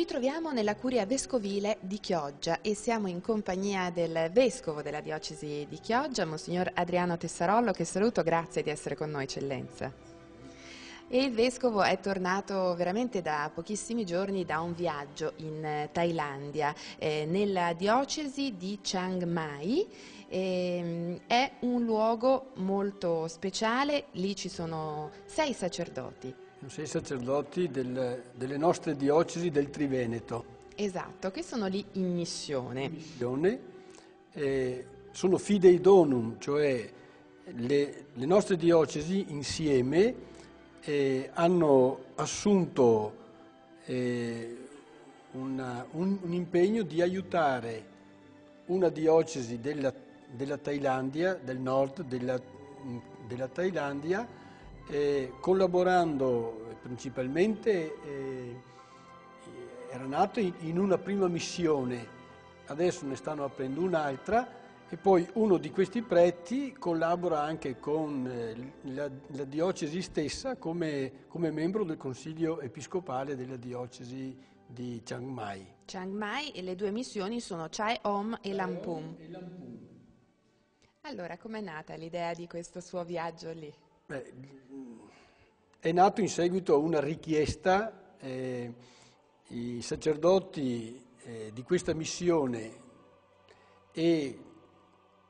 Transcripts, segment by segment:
Ci troviamo nella curia vescovile di Chioggia e siamo in compagnia del vescovo della diocesi di Chioggia, Monsignor Adriano Tessarollo, che saluto, grazie di essere con noi, eccellenza. E il vescovo è tornato veramente da pochissimi giorni da un viaggio in Thailandia, nella diocesi di Chiang Mai. È un luogo molto speciale, lì ci sono 6 sacerdoti. 6 sacerdoti delle nostre diocesi del Triveneto. Esatto, che sono lì in missione. Sono fidei donum, cioè le nostre diocesi insieme hanno assunto un impegno di aiutare una diocesi della Thailandia, del nord della Thailandia, collaborando principalmente, era nato in una prima missione, adesso ne stanno aprendo un'altra, e poi uno di questi preti collabora anche con la diocesi stessa come membro del Consiglio Episcopale della diocesi di Chiang Mai. Chiang Mai, e le 2 missioni sono Chai Om e Lampung. Allora, com'è nata l'idea di questo suo viaggio lì? È nato in seguito a una richiesta. I sacerdoti di questa missione e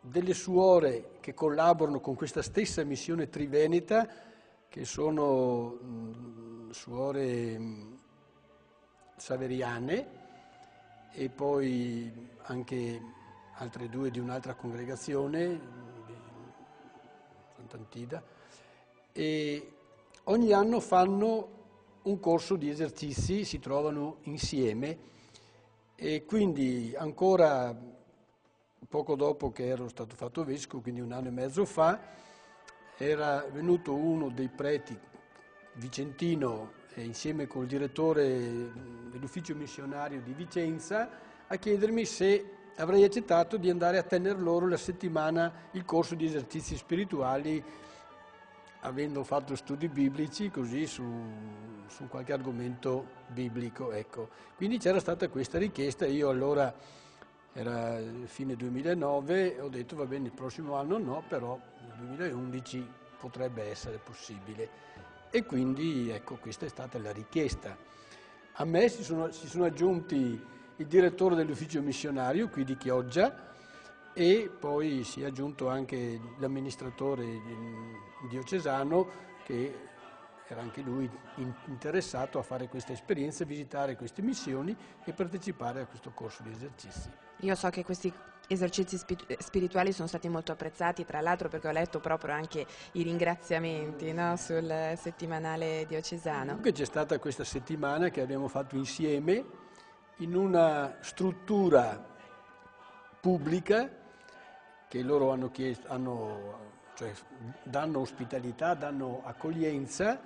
delle suore che collaborano con questa stessa missione triveneta, che sono suore saveriane e poi anche altre 2 di un'altra congregazione, Sant'Antida, e ogni anno fanno un corso di esercizi, si trovano insieme, e quindi ancora poco dopo che ero stato fatto vescovo, quindi 1 anno e mezzo fa, era venuto uno dei preti vicentino insieme col direttore dell'ufficio missionario di Vicenza a chiedermi se avrei accettato di andare a tener loro la settimana il corso di esercizi spirituali, avendo fatto studi biblici così su qualche argomento biblico, ecco. Quindi c'era stata questa richiesta, io allora, era fine 2009, ho detto va bene, il prossimo anno no, però nel 2011 potrebbe essere possibile. E quindi ecco, questa è stata la richiesta. A me si sono aggiunti il direttore dell'ufficio missionario qui di Chioggia, e poi si è aggiunto anche l'amministratore diocesano, che era anche lui interessato a fare questa esperienza, visitare queste missioni e partecipare a questo corso di esercizi. Io so che questi esercizi spirituali sono stati molto apprezzati, tra l'altro perché ho letto proprio anche i ringraziamenti, no, sul settimanale diocesano. Comunque c'è stata questa settimana che abbiamo fatto insieme in una struttura pubblica che loro hanno chiesto, cioè danno ospitalità, danno accoglienza,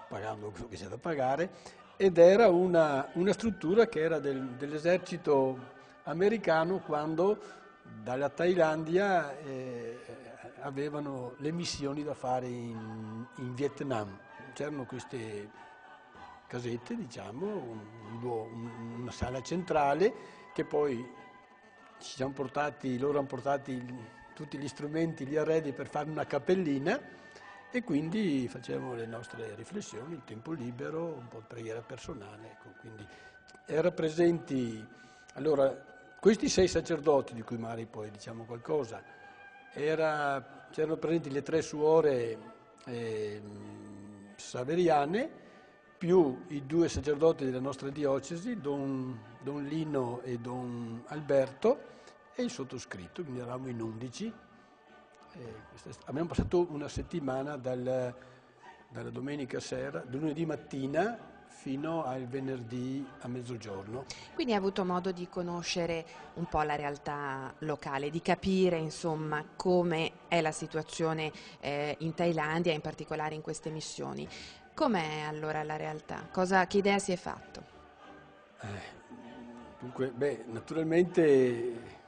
pagando quello che c'è da pagare, ed era una struttura che era dell'esercito americano quando dalla Thailandia avevano le missioni da fare in Vietnam. C'erano queste casette, diciamo, una sala centrale che poi loro hanno portati tutti gli strumenti, gli arredi per fare una cappellina, e quindi facevamo le nostre riflessioni, il tempo libero, un po' di preghiera personale. Ecco. Quindi erano presenti, allora, questi 6 sacerdoti, di cui magari poi diciamo qualcosa, c'erano presenti le 3 suore saveriane, più i 2 sacerdoti della nostra diocesi, Don Lino e Don Alberto, e il sottoscritto, quindi eravamo in 11. Abbiamo passato una settimana dalla domenica sera, lunedì mattina, fino al venerdì a mezzogiorno. Quindi hai avuto modo di conoscere un po' la realtà locale, di capire insomma come è la situazione in Thailandia, in particolare in queste missioni. Com'è allora la realtà? Che idea si è fatto? Dunque, naturalmente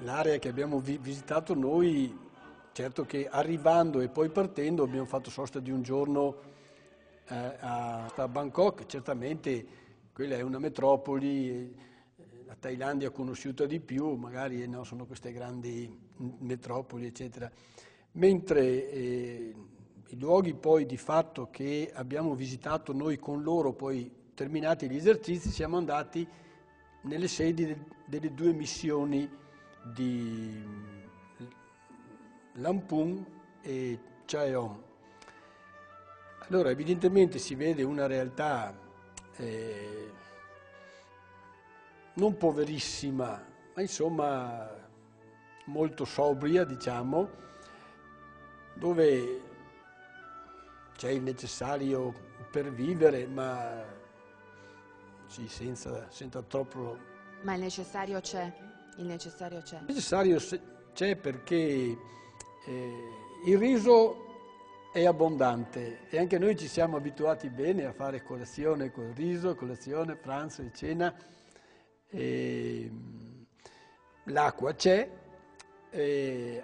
l'area che abbiamo visitato noi, certo che arrivando e poi partendo abbiamo fatto sosta di un giorno a Bangkok. Certamente quella è una metropoli, la Thailandia è conosciuta di più, magari no, sono queste grandi metropoli, eccetera. Mentre i luoghi poi di fatto che abbiamo visitato noi con loro, poi terminati gli esercizi, siamo andati nelle sedi delle 2 missioni di Lampung e Chaeom. Allora, evidentemente si vede una realtà non poverissima, ma insomma molto sobria, diciamo, dove c'è il necessario per vivere, ma sì, senza troppo. Ma il necessario c'è, il necessario c'è. Il necessario c'è perché il riso è abbondante e anche noi ci siamo abituati bene a fare colazione col riso, colazione, pranzo e cena. L'acqua c'è,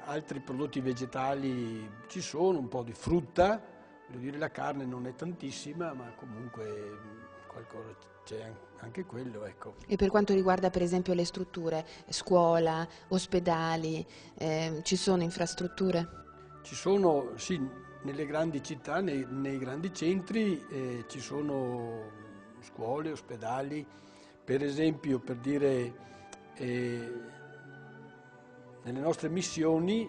altri prodotti vegetali ci sono, un po' di frutta, voglio dire la carne non è tantissima, ma comunque qualcosa c'è anche quello, ecco. E per quanto riguarda per esempio le strutture, scuola, ospedali, ci sono infrastrutture? Ci sono, sì, nelle grandi città, nei grandi centri ci sono scuole, ospedali, per esempio, per dire, nelle nostre missioni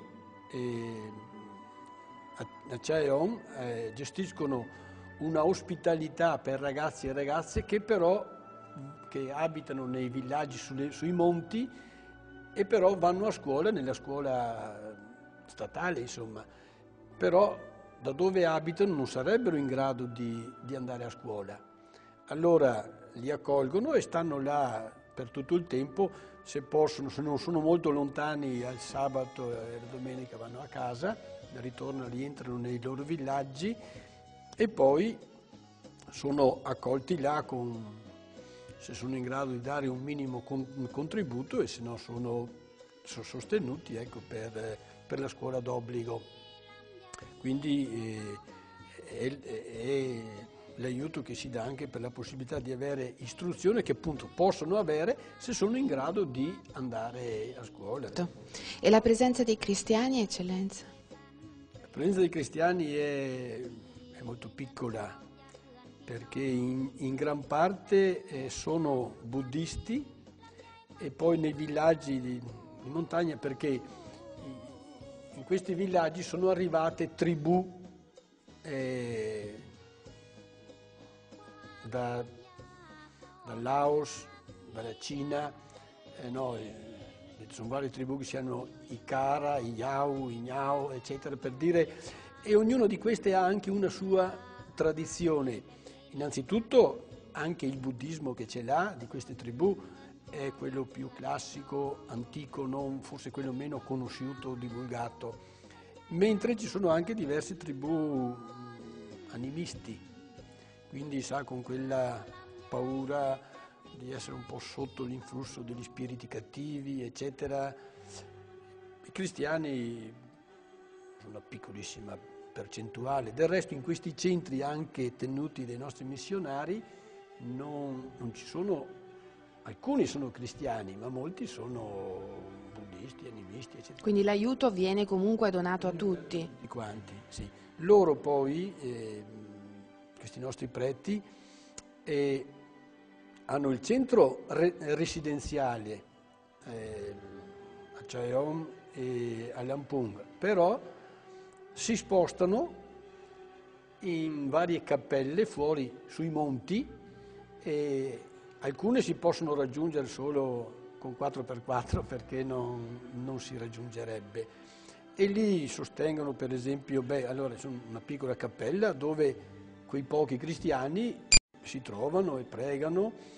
a Chaeom gestiscono una ospitalità per ragazzi e ragazze che abitano nei villaggi sui monti e però vanno a scuola, nella scuola statale, insomma, però da dove abitano non sarebbero in grado di andare a scuola. Allora li accolgono e stanno là per tutto il tempo, se possono, se non sono molto lontani al sabato e la domenica vanno a casa, ritornano, rientrano nei loro villaggi e poi sono accolti là se sono in grado di dare un minimo contributo e se no sono sostenuti, ecco, per la scuola d'obbligo. Quindi è l'aiuto che si dà anche per la possibilità di avere istruzione che appunto possono avere se sono in grado di andare a scuola. E la presenza dei cristiani, eccellenza? La presenza dei cristiani è molto piccola perché in gran parte sono buddisti e poi nei villaggi di montagna, perché in questi villaggi sono arrivate tribù dal Laos, dalla Cina, sono varie tribù che si hanno i Kara, i Yao, i Miao, eccetera, per dire, e ognuna di queste ha anche una sua tradizione. Innanzitutto anche il buddismo che ce l'ha di queste tribù è quello più classico, antico, non forse quello meno conosciuto o divulgato, mentre ci sono anche diverse tribù animisti, quindi sa, con quella paura di essere un po' sotto l'influsso degli spiriti cattivi, eccetera. I cristiani sono una piccolissima percentuale. Del resto in questi centri anche tenuti dai nostri missionari non ci sono, alcuni sono cristiani, ma molti sono buddisti, animisti, eccetera. Quindi l'aiuto viene comunque donato a tutti? Tutti quanti, sì. Loro poi, questi nostri preti, hanno il centro residenziale a Chaeom e a Lampung, però si spostano in varie cappelle fuori sui monti e alcune si possono raggiungere solo con 4x4 perché non si raggiungerebbe. E lì sostengono, per esempio, allora c'è una piccola cappella dove quei pochi cristiani si trovano e pregano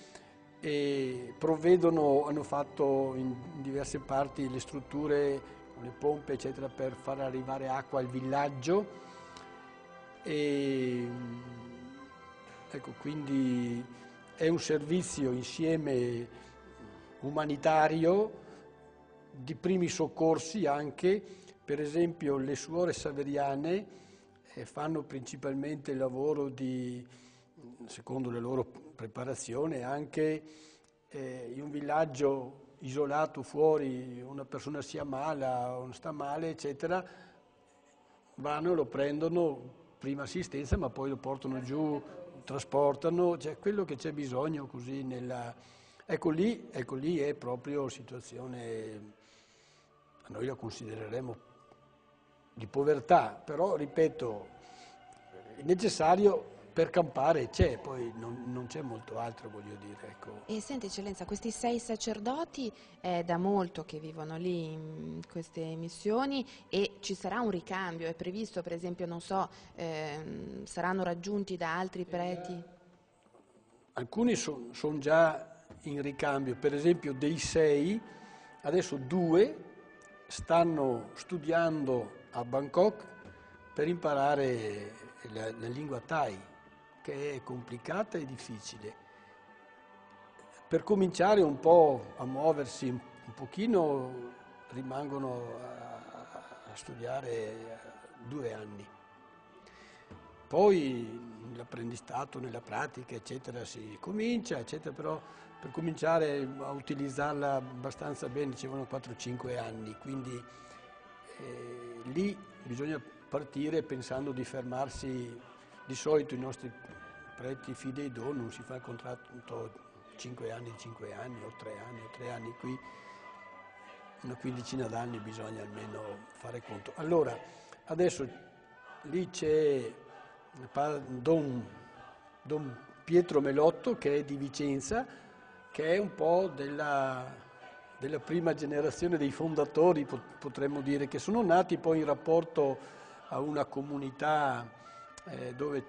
e provvedono, hanno fatto in diverse parti le strutture con le pompe eccetera per far arrivare acqua al villaggio e ecco, quindi è un servizio insieme umanitario, di primi soccorsi anche. Per esempio le suore saveriane fanno principalmente il lavoro secondo le loro preparazione anche in un villaggio isolato fuori, una persona si ammala o non sta male, eccetera, vanno, lo prendono, prima assistenza, ma poi lo portano giù, trasportano, cioè quello che c'è bisogno così nella... Ecco lì è proprio situazione, noi la considereremo di povertà, però ripeto, è necessario per campare c'è, poi non c'è molto altro, voglio dire. Ecco. E senti, eccellenza, questi 6 sacerdoti è da molto che vivono lì in queste missioni e ci sarà un ricambio, è previsto per esempio, non so, saranno raggiunti da altri preti? Alcuni sono già in ricambio, per esempio dei 6, adesso 2 stanno studiando a Bangkok per imparare la lingua Thai, che è complicata e difficile. Per cominciare un po' a muoversi un pochino rimangono a studiare 2 anni. Poi l'apprendistato nella pratica, eccetera, si comincia, eccetera, però per cominciare a utilizzarla abbastanza bene ci vogliono 4-5 anni, quindi lì bisogna partire pensando di fermarsi. Di solito i nostri preti fidei do non si fa il contratto 5 anni, o 3 anni, qui una quindicina d'anni bisogna almeno fare conto. Allora, adesso lì c'è Don Pietro Melotto, che è di Vicenza, che è un po' della prima generazione dei fondatori, potremmo dire, che sono nati poi in rapporto a una comunità dove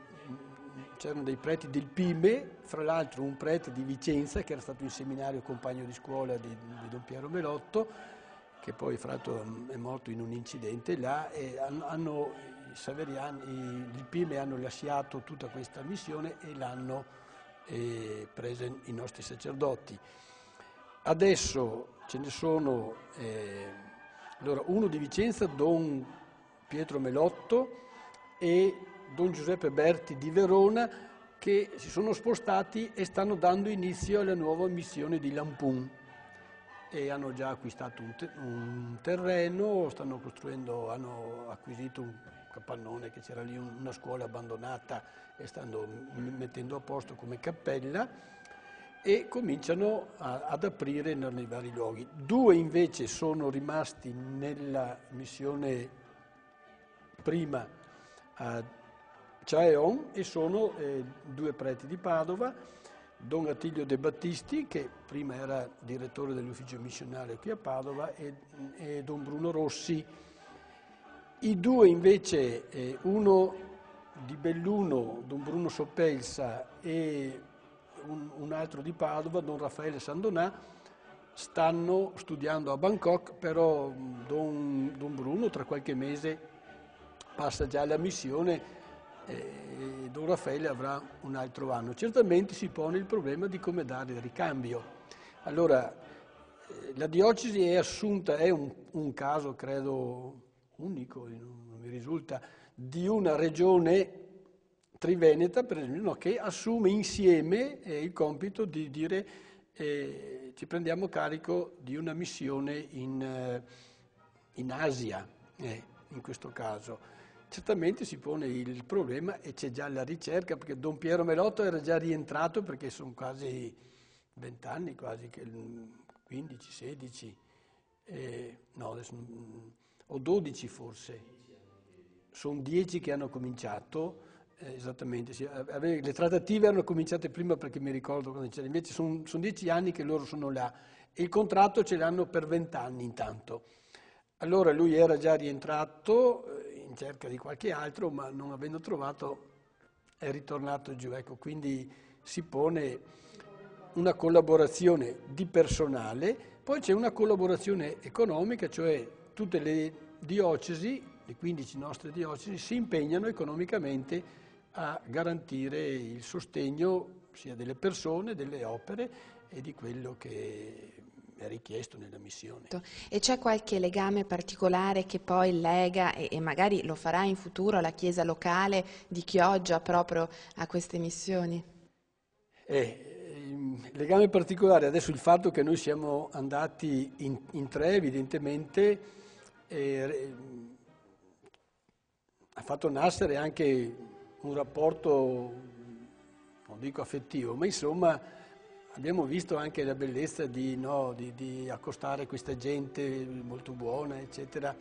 c'erano dei preti del Pime, fra l'altro un prete di Vicenza che era stato in seminario compagno di scuola di Don Piero Melotto, che poi fra l'altro è morto in un incidente là, e i Saveriani, il Pime hanno lasciato tutta questa missione e l'hanno presa i nostri sacerdoti. Adesso ce ne sono, allora, uno di Vicenza, Don Pietro Melotto, e Don Giuseppe Berti di Verona, che si sono spostati e stanno dando inizio alla nuova missione di Lampun e hanno già acquistato un terreno, stanno costruendo, hanno acquisito un capannone, che c'era lì una scuola abbandonata e stanno mettendo a posto come cappella e cominciano ad aprire nei vari luoghi. 2 invece sono rimasti nella missione prima a Chaeon e sono 2 preti di Padova, Don Attilio De Battisti, che prima era direttore dell'ufficio missionario qui a Padova, e Don Bruno Rossi. I 2 invece, uno di Belluno, Don Bruno Soppelsa, e un altro di Padova, Don Raffaele Sandonà, stanno studiando a Bangkok, però Don Bruno tra qualche mese passa già alla missione e Don Raffaele avrà un altro anno. Certamente si pone il problema di come dare il ricambio. Allora, la diocesi è assunta, è un caso credo unico, non mi risulta, di una regione triveneta, per esempio, no, che assume insieme il compito di dire ci prendiamo carico di una missione in Asia, in questo caso. Certamente si pone il problema e c'è già la ricerca, perché Don Piero Melotto era già rientrato, perché sono quasi 20 anni, quasi 15, 16, no, adesso, o 12 forse. Sono 10 che hanno cominciato, esattamente. Sì. Le trattative erano cominciate prima, perché mi ricordo quando c'era, invece sono 10 anni che loro sono là e il contratto ce l'hanno per 20 anni intanto. Allora lui era già rientrato in cerca di qualche altro, ma non avendo trovato è ritornato giù. Ecco, quindi si pone una collaborazione di personale, poi c'è una collaborazione economica, cioè tutte le diocesi, le 15 nostre diocesi, si impegnano economicamente a garantire il sostegno sia delle persone, delle opere e di quello che è richiesto nella missione. E c'è qualche legame particolare che poi lega, e magari lo farà in futuro, la Chiesa locale di Chioggia proprio a queste missioni? Il legame particolare, adesso il fatto che noi siamo andati in tre, evidentemente, ha fatto nascere anche un rapporto, non dico affettivo, ma insomma abbiamo visto anche la bellezza di accostare questa gente molto buona, eccetera.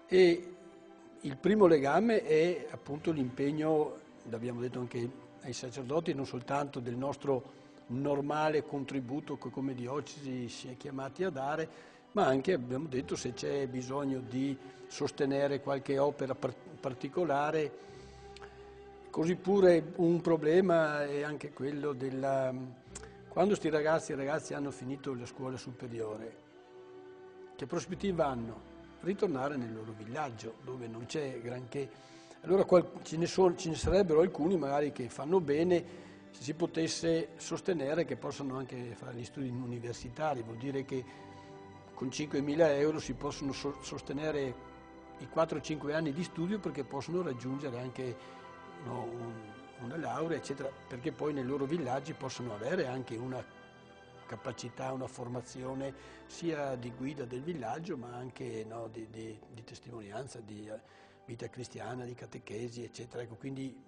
E il primo legame è appunto l'impegno, l'abbiamo detto anche ai sacerdoti, non soltanto del nostro normale contributo che come diocesi si è chiamati a dare, ma anche, abbiamo detto, se c'è bisogno di sostenere qualche opera particolare. Così pure un problema è anche quello quando sti ragazzi e ragazze hanno finito la scuola superiore, che prospettiva hanno? Ritornare nel loro villaggio, dove non c'è granché. Allora ce ne sarebbero alcuni magari che fanno bene se si potesse sostenere che possano anche fare gli studi universitari, vuol dire che con 5.000 euro si possono sostenere i 4-5 anni di studio, perché possono raggiungere anche una laurea, eccetera, perché poi nei loro villaggi possono avere anche una capacità, una formazione sia di guida del villaggio, ma anche di testimonianza, di vita cristiana, di catechesi, eccetera. Ecco, quindi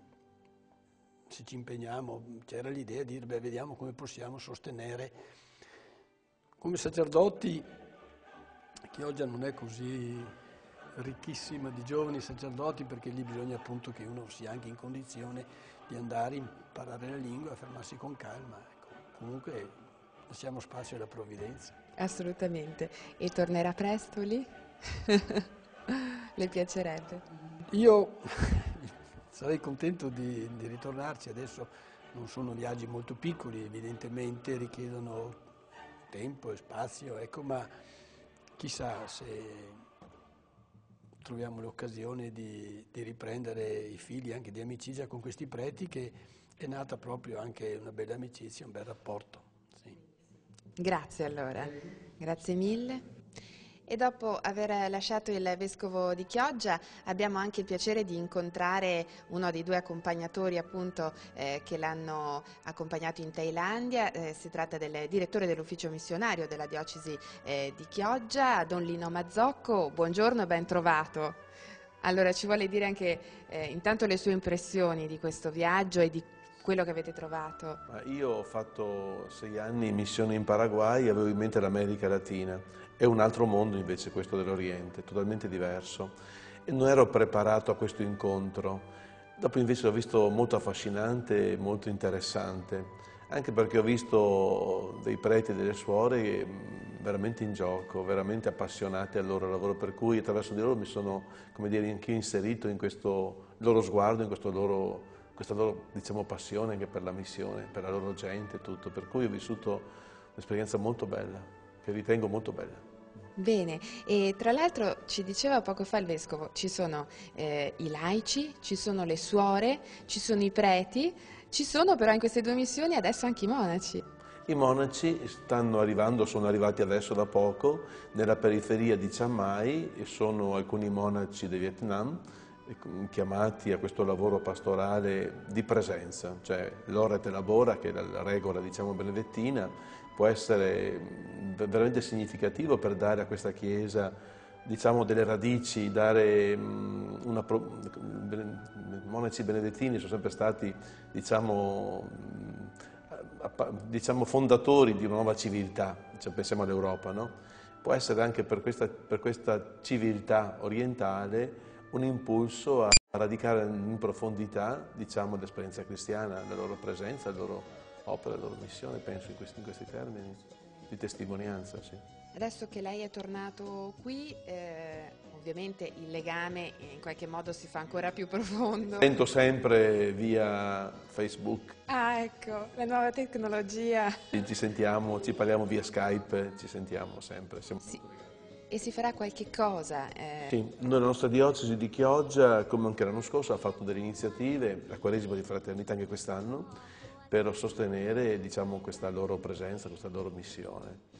se ci impegniamo, c'era l'idea di dire, vediamo come possiamo sostenere come sacerdoti. Chioggia non è così ricchissima di giovani sacerdoti, perché lì bisogna appunto che uno sia anche in condizione di andare a imparare la lingua, a fermarsi con calma. Ecco. Comunque lasciamo spazio alla provvidenza. Assolutamente. E tornerà presto lì? Le piacerebbe? Io sarei contento di ritornarci. Adesso non sono viaggi molto piccoli, evidentemente richiedono tempo e spazio, ecco, ma chissà se troviamo l'occasione di riprendere i fili anche di amicizia con questi preti, che è nata proprio anche una bella amicizia, un bel rapporto. Sì. Grazie allora, grazie mille. E dopo aver lasciato il Vescovo di Chioggia abbiamo anche il piacere di incontrare uno dei due accompagnatori appunto che l'hanno accompagnato in Thailandia. Si tratta del direttore dell'ufficio missionario della diocesi di Chioggia, Don Lino Mazzocco. Buongiorno e ben trovato. Allora, ci vuole dire anche intanto le sue impressioni di questo viaggio e di quello che avete trovato? Io ho fatto 6 anni in missione in Paraguay e avevo in mente l'America Latina. È un altro mondo invece questo dell'Oriente, totalmente diverso. E non ero preparato a questo incontro. Dopo invece l'ho visto molto affascinante e molto interessante, anche perché ho visto dei preti e delle suore veramente in gioco, veramente appassionati al loro lavoro, per cui attraverso di loro mi sono, come dire, anche inserito in questo loro sguardo, in questa loro, diciamo, passione anche per la missione, per la loro gente e tutto, per cui ho vissuto un'esperienza molto bella, che ritengo molto bella. Bene, e tra l'altro ci diceva poco fa il Vescovo, ci sono i laici, ci sono le suore, ci sono i preti, ci sono però in queste due missioni adesso anche i monaci. I monaci stanno arrivando, sono arrivati adesso da poco, nella periferia di Chiang Mai, e sono alcuni monaci del Vietnam chiamati a questo lavoro pastorale di presenza, cioè l'ora et labora, che è la regola, diciamo, benedettina, può essere veramente significativo per dare a questa Chiesa, diciamo, delle radici, dare monaci benedettini sono sempre stati, diciamo, fondatori di una nuova civiltà, cioè, pensiamo all'Europa, no? Può essere anche per questa civiltà orientale un impulso a radicare in profondità, diciamo, l'esperienza cristiana, la loro presenza, la loro opera, la loro missione, penso in questi termini di testimonianza. Sì. Adesso che lei è tornato qui, ovviamente il legame in qualche modo si fa ancora più profondo. Sento sempre via Facebook. Ah, ecco, la nuova tecnologia. Ci sentiamo, ci parliamo via Skype, ci sentiamo sempre. Sì. E si farà qualche cosa? Sì, noi, la nostra diocesi di Chioggia, come anche l'anno scorso, ha fatto delle iniziative, la Quaresima di Fraternità anche quest'anno, per sostenere, diciamo, questa loro presenza, questa loro missione.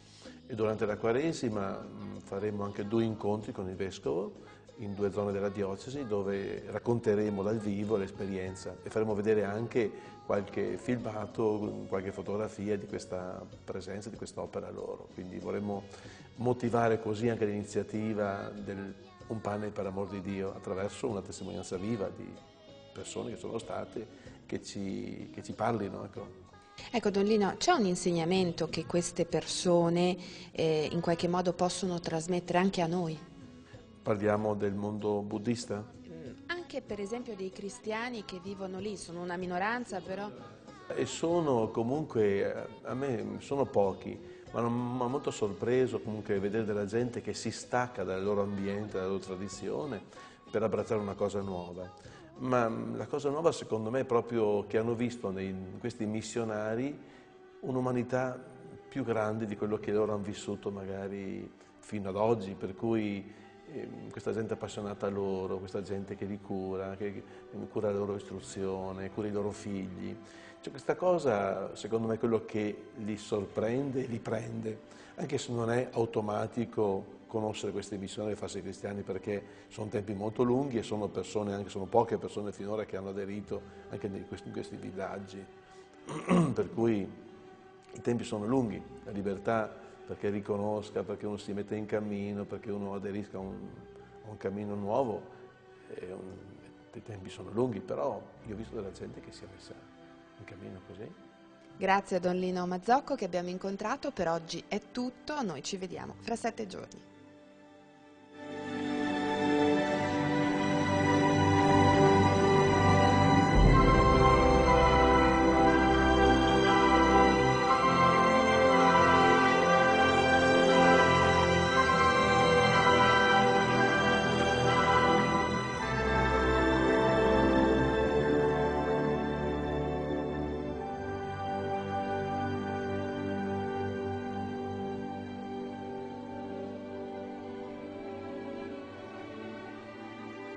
E durante la Quaresima faremo anche 2 incontri con il Vescovo in 2 zone della diocesi dove racconteremo dal vivo l'esperienza e faremo vedere anche qualche filmato, qualche fotografia di questa presenza, di questa opera loro. Quindi vorremmo motivare così anche l'iniziativa del Un pane per amor di Dio attraverso una testimonianza viva di persone che sono state, che ci parlino. Ecco, Don Lino, c'è un insegnamento che queste persone in qualche modo possono trasmettere anche a noi? Parliamo del mondo buddista? Anche per esempio dei cristiani che vivono lì, sono una minoranza però. E sono comunque, a me sono pochi, ma mi ha molto sorpreso comunque vedere della gente che si stacca dal loro ambiente, dalla loro tradizione per abbracciare una cosa nuova. Ma la cosa nuova secondo me è proprio che hanno visto in questi missionari un'umanità più grande di quello che loro hanno vissuto magari fino ad oggi, per cui questa gente appassionata a loro, questa gente che li cura, che cura la loro istruzione, cura i loro figli. Cioè, questa cosa secondo me è quello che li sorprende e li prende, anche se non è automatico conoscere questi missionari e farsi cristiani, perché sono tempi molto lunghi e sono persone, anche sono poche persone finora che hanno aderito anche in questi villaggi. Per cui i tempi sono lunghi, la libertà perché riconosca, perché uno si mette in cammino, perché uno aderisca a un cammino nuovo, i tempi sono lunghi, però io ho visto della gente che si è messa in cammino così. Grazie a Don Lino Mazzocco che abbiamo incontrato, per oggi è tutto, noi ci vediamo fra 7 giorni.